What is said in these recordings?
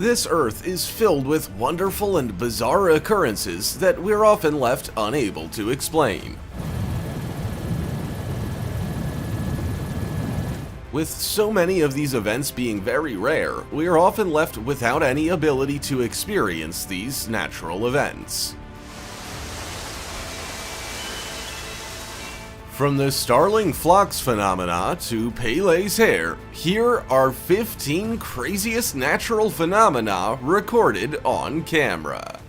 This Earth is filled with wonderful and bizarre occurrences that we're often left unable to explain. With so many of these events being very rare, we are often left without any ability to experience these natural events. From the starling flocks phenomena to Pele's hair, here are 15 craziest natural phenomena recorded on camera.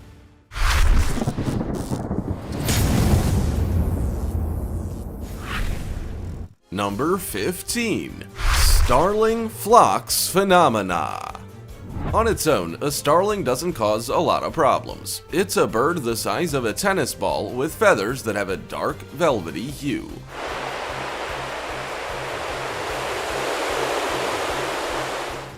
Number 15. Starling flocks phenomena. On its own, a starling doesn't cause a lot of problems. It's a bird the size of a tennis ball with feathers that have a dark, velvety hue.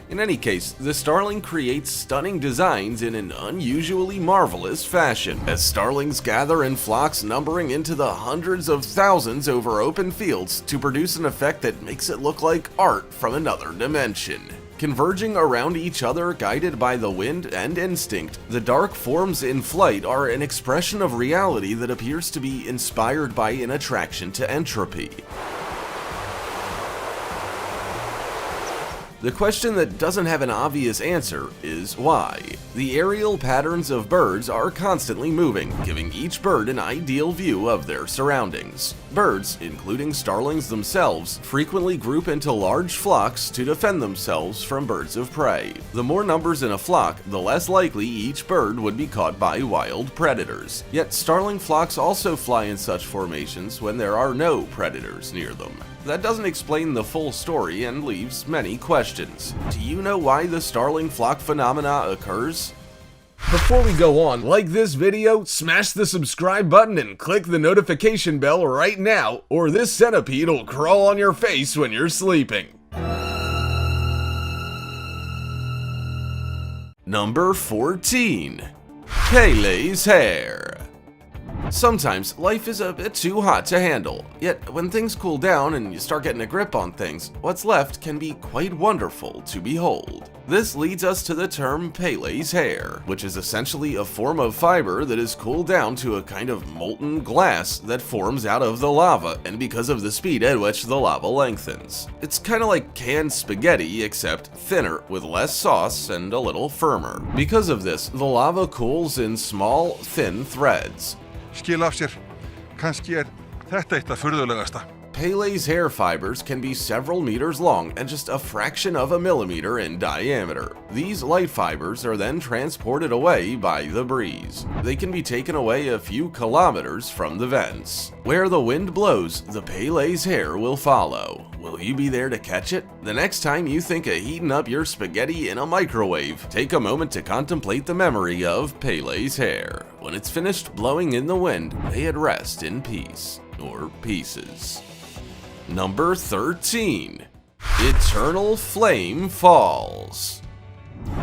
In any case, the starling creates stunning designs in an unusually marvelous fashion, as starlings gather in flocks numbering into the hundreds of thousands over open fields to produce an effect that makes it look like art from another dimension. Converging around each other, guided by the wind and instinct, the dark forms in flight are an expression of reality that appears to be inspired by an attraction to entropy. The question that doesn't have an obvious answer is why. The aerial patterns of birds are constantly moving, giving each bird an ideal view of their surroundings. Birds, including starlings themselves, frequently group into large flocks to defend themselves from birds of prey. The more numbers in a flock, the less likely each bird would be caught by wild predators. Yet starling flocks also fly in such formations when there are no predators near them. That doesn't explain the full story and leaves many questions. Do you know why the starling flock phenomena occurs? Before we go on, like this video, smash the subscribe button and click the notification bell right now, or this centipede will crawl on your face when you're sleeping. Number 14. Pele's hair. Sometimes life is a bit too hot to handle, yet when things cool down and you start getting a grip on things, what's left can be quite wonderful to behold. This leads us to the term Pele's hair, which is essentially a form of fiber that is cooled down to a kind of molten glass that forms out of the lava, and because of the speed at which the lava lengthens. It's kinda like canned spaghetti, except thinner, with less sauce and a little firmer. Because of this, the lava cools in small, thin threads. Skil af sér, kannski þetta eitt af furðulegasta. Pele's hair fibers can be several meters long and just a fraction of a millimeter in diameter. These light fibers are then transported away by the breeze. They can be taken away a few kilometers from the vents. Where the wind blows, the Pele's hair will follow. Will you be there to catch it? The next time you think of heating up your spaghetti in a microwave, take a moment to contemplate the memory of Pele's hair. When it's finished blowing in the wind, lay it rest in peace, or pieces. Number 13. Eternal Flame Falls.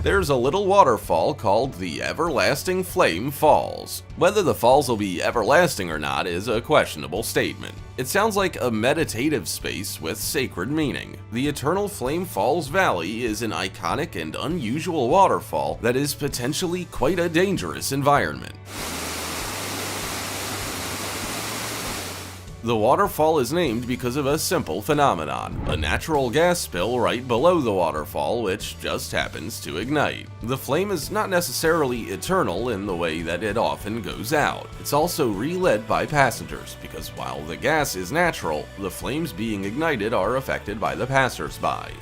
There's a little waterfall called the Everlasting Flame Falls. Whether the falls will be everlasting or not is a questionable statement. It sounds like a meditative space with sacred meaning. The Eternal Flame Falls Valley is an iconic and unusual waterfall that is potentially quite a dangerous environment. The waterfall is named because of a simple phenomenon, a natural gas spill right below the waterfall which just happens to ignite. The flame is not necessarily eternal in the way that it often goes out. It's also relit by passengers because while the gas is natural, the flames being ignited are affected by the passersby.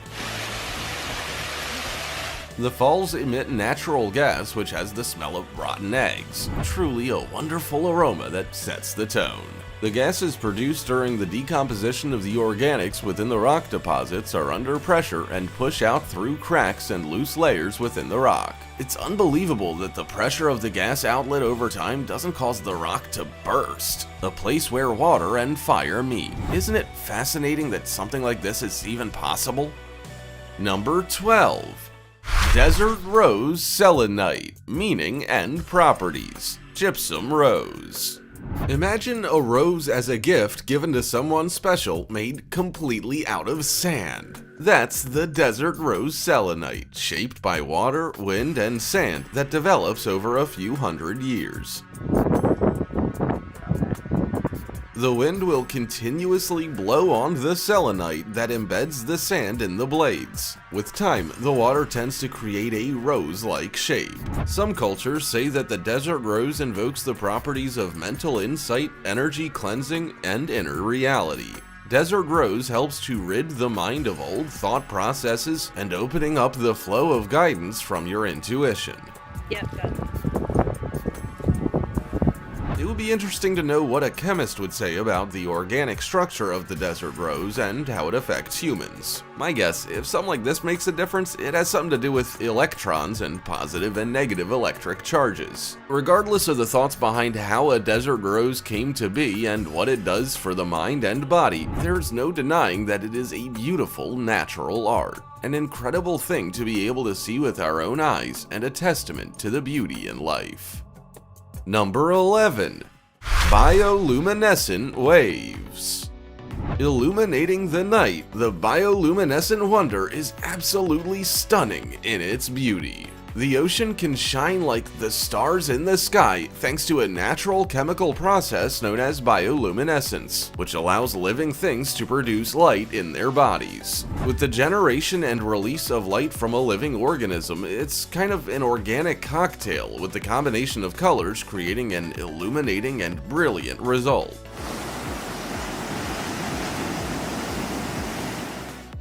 The falls emit natural gas which has the smell of rotten eggs, truly a wonderful aroma that sets the tone. The gases produced during the decomposition of the organics within the rock deposits are under pressure and push out through cracks and loose layers within the rock. It's unbelievable that the pressure of the gas outlet over time doesn't cause the rock to burst, a place where water and fire meet. Isn't it fascinating that something like this is even possible? Number 12. Desert Rose Selenite, meaning and properties. Gypsum Rose. Imagine a rose as a gift given to someone special made completely out of sand. That's the desert rose selenite, shaped by water, wind, and sand that develops over a few hundred years. The wind will continuously blow on the selenite that embeds the sand in the blades. With time, the water tends to create a rose-like shape. Some cultures say that the desert rose invokes the properties of mental insight, energy cleansing, and inner reality. Desert rose helps to rid the mind of old thought processes and opening up the flow of guidance from your intuition. Yep, got it. It would be interesting to know what a chemist would say about the organic structure of the desert rose and how it affects humans. My guess, if something like this makes a difference, it has something to do with electrons and positive and negative electric charges. Regardless of the thoughts behind how a desert rose came to be and what it does for the mind and body, there's no denying that it is a beautiful natural art. An incredible thing to be able to see with our own eyes and a testament to the beauty in life. Number 11. Bioluminescent waves. Illuminating the night, the bioluminescent wonder is absolutely stunning in its beauty. The ocean can shine like the stars in the sky thanks to a natural chemical process known as bioluminescence, which allows living things to produce light in their bodies. With the generation and release of light from a living organism, it's kind of an organic cocktail with the combination of colors creating an illuminating and brilliant result.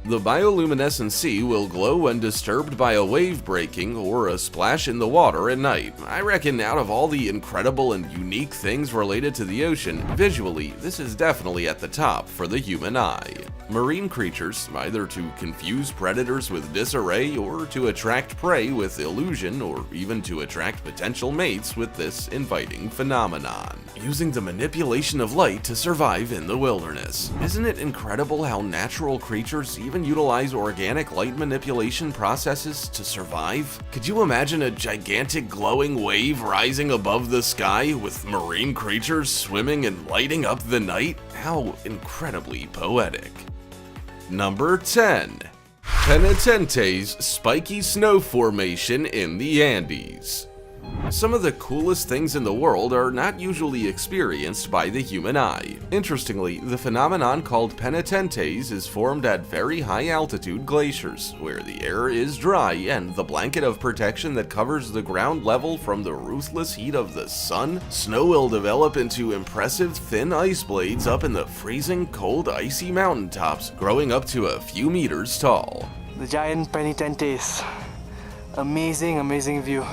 The bioluminescent sea will glow when disturbed by a wave breaking or a splash in the water at night. I reckon out of all the incredible and unique things related to the ocean, visually, this is definitely at the top for the human eye. Marine creatures, either to confuse predators with disarray or to attract prey with illusion or even to attract potential mates with this inviting phenomenon, using the manipulation of light to survive in the wilderness. Isn't it incredible how natural creatures even utilize organic light manipulation processes to survive? Could you imagine a gigantic glowing wave rising above the sky with marine creatures swimming and lighting up the night? How incredibly poetic. Number 10. Penitente's spiky snow formation in the Andes. Some of the coolest things in the world are not usually experienced by the human eye. Interestingly, the phenomenon called penitentes is formed at very high altitude glaciers, where the air is dry and the blanket of protection that covers the ground level from the ruthless heat of the sun, snow will develop into impressive thin ice blades up in the freezing cold icy mountaintops, growing up to a few meters tall. The giant penitentes. Amazing, amazing view.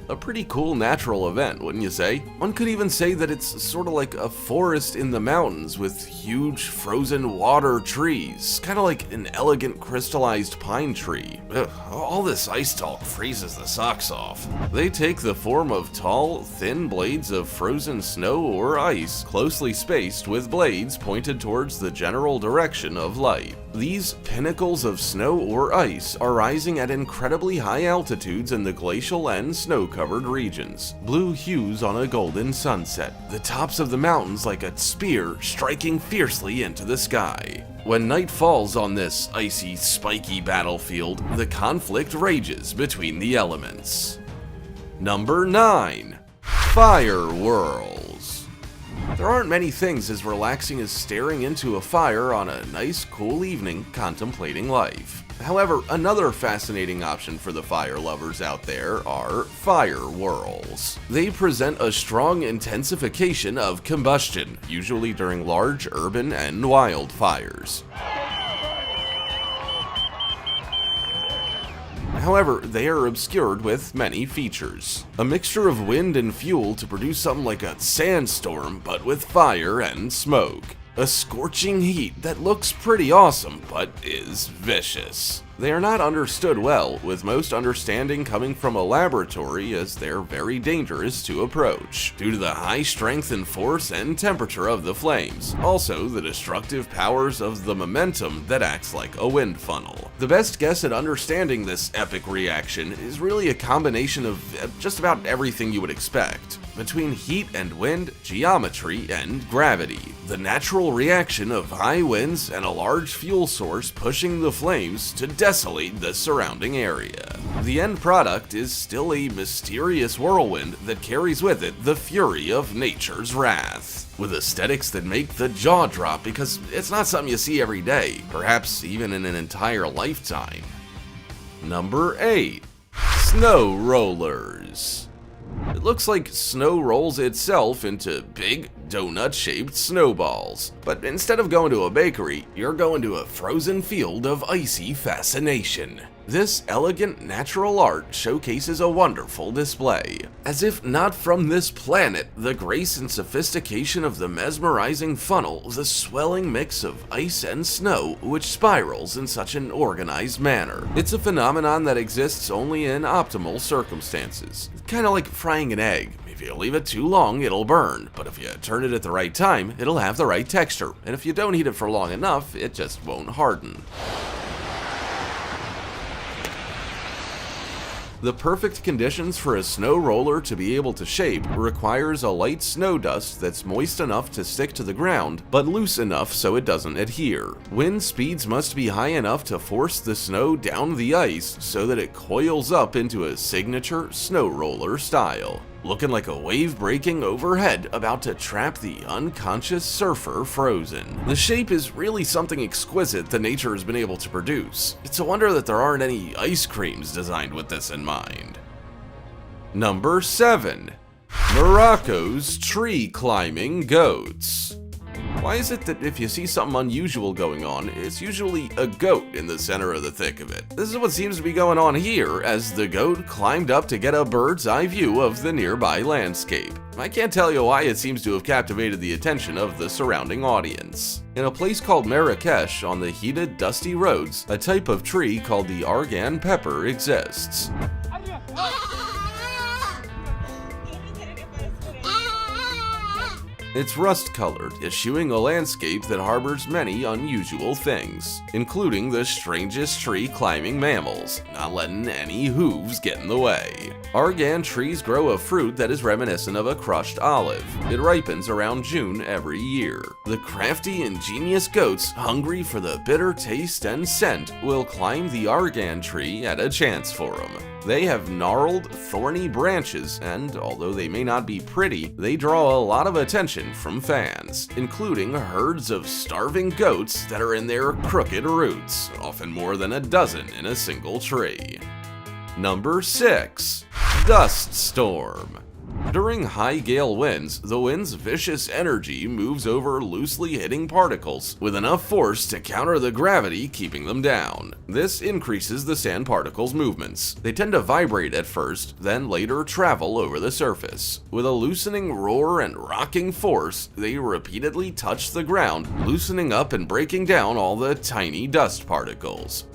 A pretty cool natural event, wouldn't you say? One could even say that it's sort of like a forest in the mountains with huge frozen water trees, kind of like an elegant crystallized pine tree. Ugh, all this ice talk freezes the socks off. They take the form of tall, thin blades of frozen snow or ice, closely spaced with blades pointed towards the general direction of light. These pinnacles of snow or ice are rising at incredibly high altitudes in the glacial and snow-covered regions. Blue hues on a golden sunset, the tops of the mountains like a spear striking fiercely into the sky. When night falls on this icy, spiky battlefield, the conflict rages between the elements. Number 9. Fire Whirls. There aren't many things as relaxing as staring into a fire on a nice, cool evening contemplating life. However, another fascinating option for the fire lovers out there are fire whirls. They present a strong intensification of combustion, usually during large urban and wildfires. However, they are obscured with many features. A mixture of wind and fuel to produce something like a sandstorm, but with fire and smoke. A scorching heat that looks pretty awesome, but is vicious. They are not understood well, with most understanding coming from a laboratory as they're very dangerous to approach, due to the high strength and force and temperature of the flames, also the destructive powers of the momentum that acts like a wind funnel. The best guess at understanding this epic reaction is really a combination of just about everything you would expect. between heat and wind, geometry, and gravity. The natural reaction of high winds and a large fuel source pushing the flames to desolate the surrounding area. The end product is still a mysterious whirlwind that carries with it the fury of nature's wrath, with aesthetics that make the jaw drop because it's not something you see every day, perhaps even in an entire lifetime. Number 8. Snow rollers. It looks like snow rolls itself into big, donut-shaped snowballs. But instead of going to a bakery, you're going to a frozen field of icy fascination. This elegant natural art showcases a wonderful display. As if not from this planet, the grace and sophistication of the mesmerizing funnel, the swelling mix of ice and snow which spirals in such an organized manner. It's a phenomenon that exists only in optimal circumstances. Kinda like frying an egg. If you leave it too long, it'll burn, but if you turn it at the right time, it'll have the right texture, and if you don't heat it for long enough, it just won't harden. The perfect conditions for a snow roller to be able to shape requires a light snow dust that's moist enough to stick to the ground, but loose enough so it doesn't adhere. Wind speeds must be high enough to force the snow down the ice so that it coils up into a signature snow roller style, looking like a wave breaking overhead about to trap the unconscious surfer frozen. The shape is really something exquisite that nature has been able to produce. It's a wonder that there aren't any ice creams designed with this in mind. Number 7. Morocco's tree climbing goats. Why is it that if you see something unusual going on, it's usually a goat in the center of the thick of it? This is what seems to be going on here, as the goat climbed up to get a bird's eye view of the nearby landscape. I can't tell you why it seems to have captivated the attention of the surrounding audience. In a place called Marrakesh on the heated, dusty roads, a type of tree called the argan pepper exists. It's rust-colored, eschewing a landscape that harbors many unusual things, including the strangest tree-climbing mammals, not letting any hooves get in the way. Argan trees grow a fruit that is reminiscent of a crushed olive. It ripens around June every year. The crafty, ingenious goats, hungry for the bitter taste and scent, will climb the argan tree at a chance for them. They have gnarled, thorny branches, and although they may not be pretty, they draw a lot of attention from fans, including herds of starving goats that are in their crooked roots, often more than a dozen in a single tree. Number 6. Dust storm. During high gale winds, the wind's vicious energy moves over loosely hitting particles with enough force to counter the gravity keeping them down. This increases the sand particles' movements. They tend to vibrate at first, then later travel over the surface. With a loosening roar and rocking force, they repeatedly touch the ground, loosening up and breaking down all the tiny dust particles,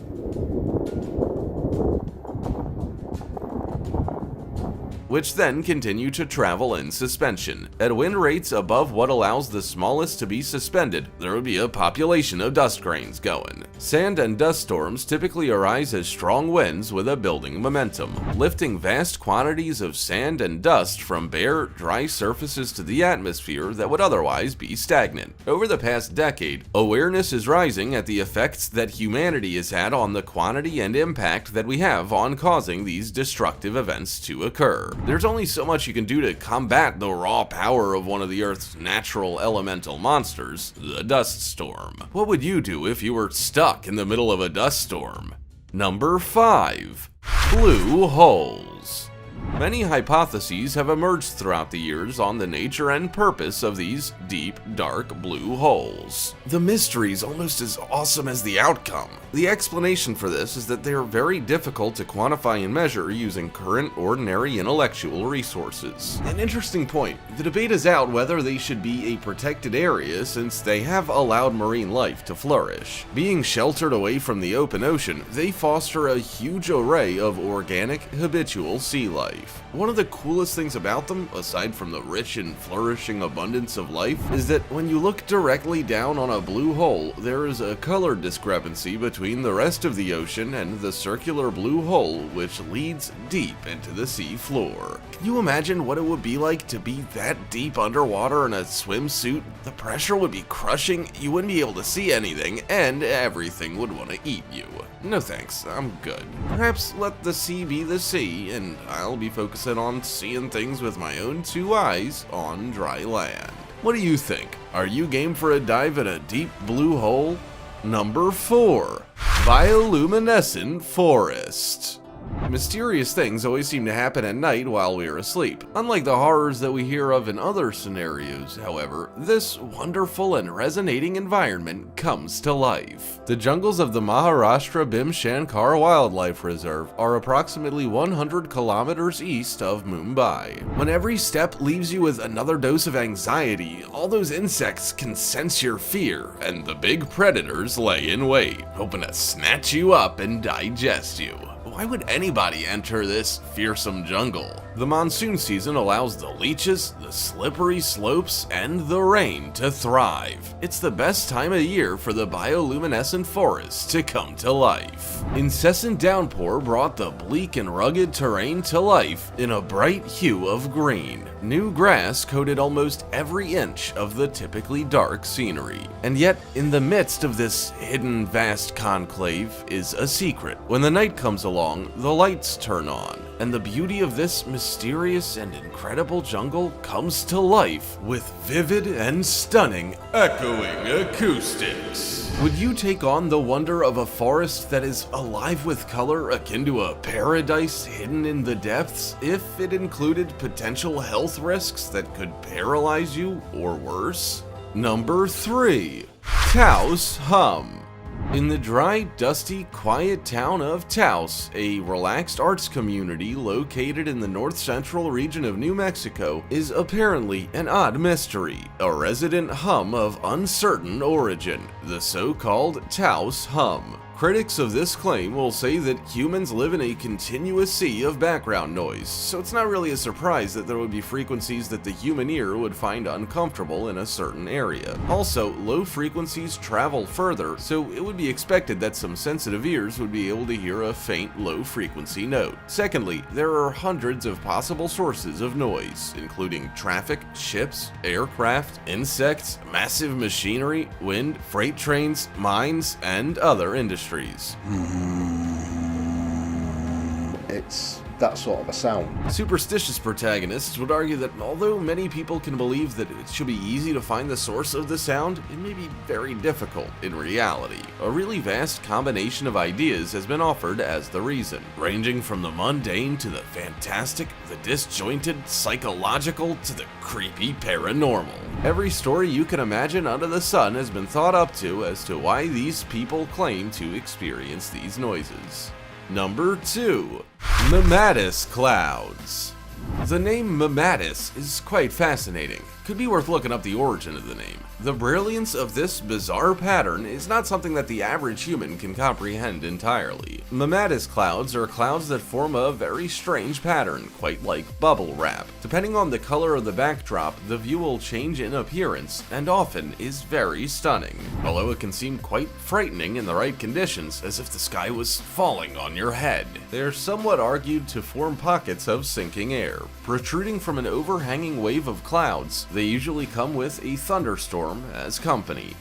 which then continue to travel in suspension. At wind rates above what allows the smallest to be suspended, there would be a population of dust grains going. Sand and dust storms typically arise as strong winds with a building momentum, lifting vast quantities of sand and dust from bare, dry surfaces to the atmosphere that would otherwise be stagnant. Over the past decade, awareness is rising at the effects that humanity has had on the quantity and impact that we have on causing these destructive events to occur. There's only so much you can do to combat the raw power of one of the Earth's natural elemental monsters, the dust storm. What would you do if you were stuck in the middle of a dust storm? Number 5. Blue holes. Many hypotheses have emerged throughout the years on the nature and purpose of these deep, dark blue holes. The mystery is almost as awesome as the outcome. The explanation for this is that they are very difficult to quantify and measure using current ordinary intellectual resources. An interesting point, the debate is out whether they should be a protected area since they have allowed marine life to flourish. Being sheltered away from the open ocean, they foster a huge array of organic, habitual sea life. life. One of the coolest things about them, aside from the rich and flourishing abundance of life, is that when you look directly down on a blue hole, there is a color discrepancy between the rest of the ocean and the circular blue hole which leads deep into the sea floor. Can you imagine what it would be like to be that deep underwater in a swimsuit? The pressure would be crushing, you wouldn't be able to see anything, and everything would want to eat you. No thanks, I'm good. Perhaps let the sea be the sea, and I'll be focusing on seeing things with my own two eyes on dry land. What do you think? Are you game for a dive in a deep blue hole? Number 4. Bioluminescent Forest. Mysterious things always seem to happen at night while we are asleep. Unlike the horrors that we hear of in other scenarios, however, this wonderful and resonating environment comes to life. The jungles of the Maharashtra Bhim-Shankar Wildlife Reserve are approximately 100 kilometers east of Mumbai. When every step leaves you with another dose of anxiety, all those insects can sense your fear, and the big predators lay in wait, hoping to snatch you up and digest you. Why would anybody enter this fearsome jungle? The monsoon season allows the leeches, the slippery slopes, and the rain to thrive. It's the best time of year for the bioluminescent forest to come to life. Incessant downpour brought the bleak and rugged terrain to life in a bright hue of green. New grass coated almost every inch of the typically dark scenery. And yet, in the midst of this hidden vast conclave is a secret. When the night comes along, the lights turn on, and the beauty of this mysterious and incredible jungle comes to life with vivid and stunning echoing acoustics. Would you take on the wonder of a forest that is alive with color akin to a paradise hidden in the depths if it included potential health risks that could paralyze you or worse? Number 3. Taos Hum. In the dry, dusty, quiet town of Taos, a relaxed arts community located in the north-central region of New Mexico, is apparently an odd mystery, a resident hum of uncertain origin, the so-called Taos Hum. Critics of this claim will say that humans live in a continuous sea of background noise, so it's not really a surprise that there would be frequencies that the human ear would find uncomfortable in a certain area. Also, low frequencies travel further, so it would be expected that some sensitive ears would be able to hear a faint low-frequency note. Secondly, there are hundreds of possible sources of noise, including traffic, ships, aircraft, insects, massive machinery, wind, freight trains, mines, and other industries. It's that sort of a sound. Superstitious protagonists would argue that although many people can believe that it should be easy to find the source of the sound, it may be very difficult in reality. A really vast combination of ideas has been offered as the reason, ranging from the mundane to the fantastic, the disjointed, psychological, to the creepy paranormal. Every story you can imagine under the sun has been thought up to as to why these people claim to experience these noises. Number 2. Mammatus Clouds. The name Mammatus is quite fascinating. Could be worth looking up the origin of the name. The brilliance of this bizarre pattern is not something that the average human can comprehend entirely. Mammatus clouds are clouds that form a very strange pattern, quite like bubble wrap. Depending on the color of the backdrop, the view will change in appearance, and often is very stunning. Although it can seem quite frightening in the right conditions, as if the sky was falling on your head. They are somewhat argued to form pockets of sinking air. Protruding from an overhanging wave of clouds, they usually come with a thunderstorm as company.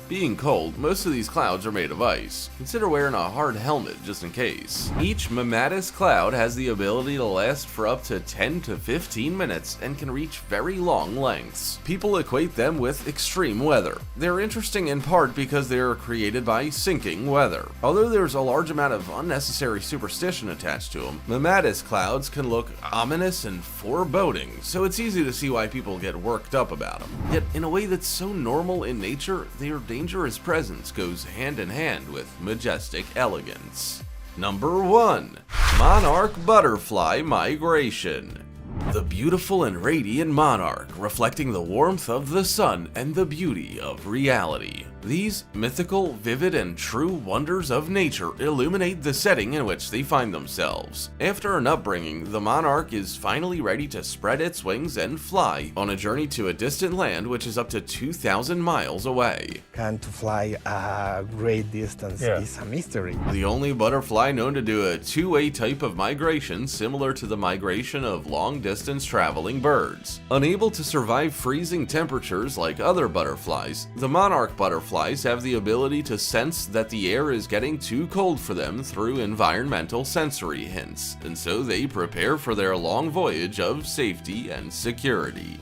Being cold, most of these clouds are made of ice. Consider wearing a hard helmet just in case. Each Mammatus cloud has the ability to last for up to 10 to 15 minutes and can reach very long lengths. People equate them with extreme weather. They're interesting in part because they are created by sinking weather. Although there's a large amount of unnecessary superstition attached to them, Mammatus clouds can look ominous and foreboding, so it's easy to see why people get worked up about them. Yet, in a way that's so normal in nature, they are dangerous presence goes hand in hand with majestic elegance. Number 1. Monarch Butterfly Migration. The beautiful and radiant monarch, reflecting the warmth of the sun and the beauty of reality. These mythical, vivid, and true wonders of nature illuminate the setting in which they find themselves. After an upbringing, the monarch is finally ready to spread its wings and fly on a journey to a distant land which is up to 2,000 miles away. Can to fly a great distance is a mystery. The only butterfly known to do a two-way type of migration similar to the migration of long-distance traveling birds. Unable to survive freezing temperatures like other butterflies, the monarch butterflies have the ability to sense that the air is getting too cold for them through environmental sensory hints, and so they prepare for their long voyage of safety and security.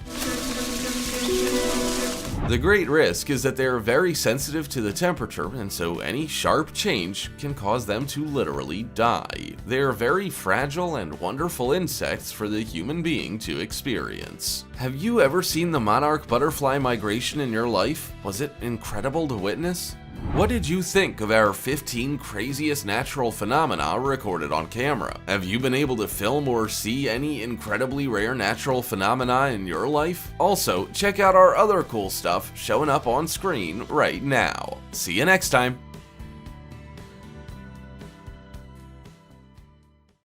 The great risk is that they are very sensitive to the temperature, and so any sharp change can cause them to literally die. They are very fragile and wonderful insects for the human being to experience. Have you ever seen the monarch butterfly migration in your life? Was it incredible to witness? What did you think of our 15 craziest natural phenomena recorded on camera? Have you been able to film or see any incredibly rare natural phenomena in your life? Also, check out our other cool stuff showing up on screen right now. See you next time!